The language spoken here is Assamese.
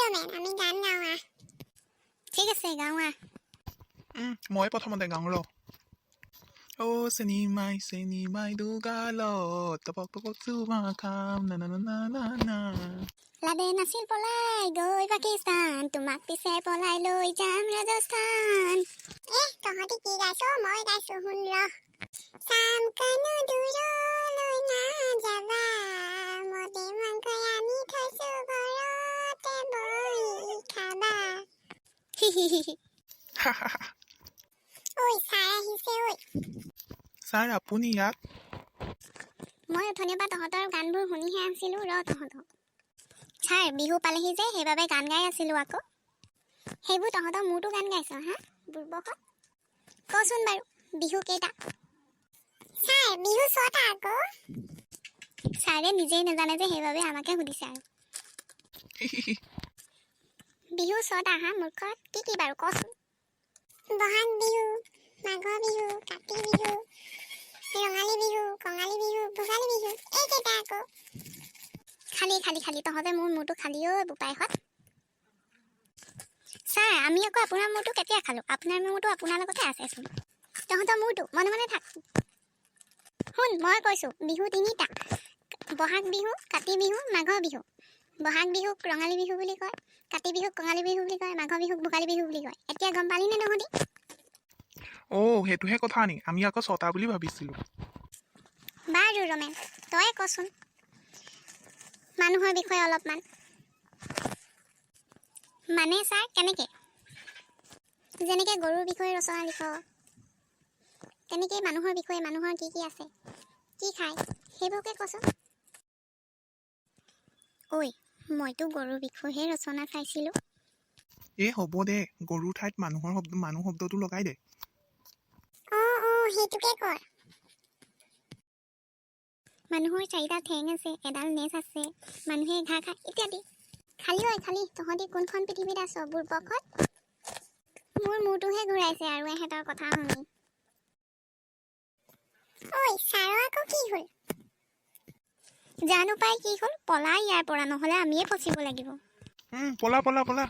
ৰমেন আমি গান গাওঁ আহ ঠিক আছে গাওঁ আহ মই প্ৰথমতে গাওঁ ৰ চেনি মাই দুগালত টপক টপক চুমা খাম না না না না না লাডে নাছিল পলাই গৈ পাকিস্তান তোমাক পিছে পলাই লৈ যাম ৰাজস্থান তহঁতি কি গাইছ মই গাইছো শুন ৰ চাম কানো দূৰলৈ না যাবা মদে মাংস আনি থৈছো ঘৰতে বহি খাবা ঐ ছাৰ আহিছে ঐ ছাৰ আপুনি ইয়াত মই অথনিৰ পৰা তহঁতৰ গানবোৰ শুনিহে আছিলো ৰ তহঁতক ছাৰ বিহু পালেহি যে সেইবাবে গান গাই আছিলো আকৌ সেইবোৰ তহঁতৰ মোৰতো গান গাইছ হা বুৰ্বকত কচোন বাৰু বিহু কেইটা ছাৰ বিহু 6টা আকৌ ছাৰে নিজেই নাজানে যে সেইবাবে আমাকে সুধিছে আৰু বিহু 6টা হা মূৰ্খত কি বাৰু কচোন বহাগ বিহু মাঘ বিহু কাতি বিহু ৰঙালী বিহু কঙালী বিহু ভোগালী বিহু এইকেইটা আকৌ খালি তহঁতে মোৰ মূৰটো খালি বোপাইহঁত ছাৰ আমি আকৌ আপোনাৰ মূৰটো কেতিয়া খালোঁ আপোনাৰ মূৰটো আপোনাৰ লগতে আছেচোন তহঁতৰ মূৰটো মনে মনে থাক শুন মই কৈছোঁ বিহু 3টা বহাগ বিহু কাতি বিহু মাঘ বিহু বহাগ বিহুক ৰঙালী বিহু বুলি কয় কাতি বিহুক কঙালী বিহু বুলি কয় মাঘ বিহুক ভোগালী বিহু বুলি কয় এতিয়া গম পালি নে তহঁতি সেইটোহে কথা নি আমি আকৌ 6টা বুলি ভাবিছিলোঁ বাৰু ৰমেন তই কচোন মানুহৰ বিষয়ে অলপমান মানে ছাৰ কেনেকে যেনেকে গৰুৰ বিষয়ে ৰচনা লিখ তেনেকেই মানুহৰ বিষয়ে মানুহৰ কি কি আছে কি খায় সেইবোৰকে কচোন ঐ মইতো গৰুৰ বিষয়েহে ৰচনা চাইছিলোঁ হ'ব দে গৰুৰ ঠাইত মানুহ শব্দটো লগাই দে সেইটোকে কৰ মানুহৰ 4টা ঠেং আছে এডাল নেজ আছে মানুহে ঘাঁহ খায় ইত্যাদি খালি তহঁতি কোনখন পৃথিৱীত আছ বুৰ্বকত মোৰ মূৰটোহে ঘূৰাইছে আৰু এহেঁতৰ কথা শুনি ঐ ছাৰৰ আকৌ কি হ'ল জানো পাই কি হ'ল পলা ইয়াৰ পৰা নহ'লে আমিয়ে ফচিব লাগিব পলা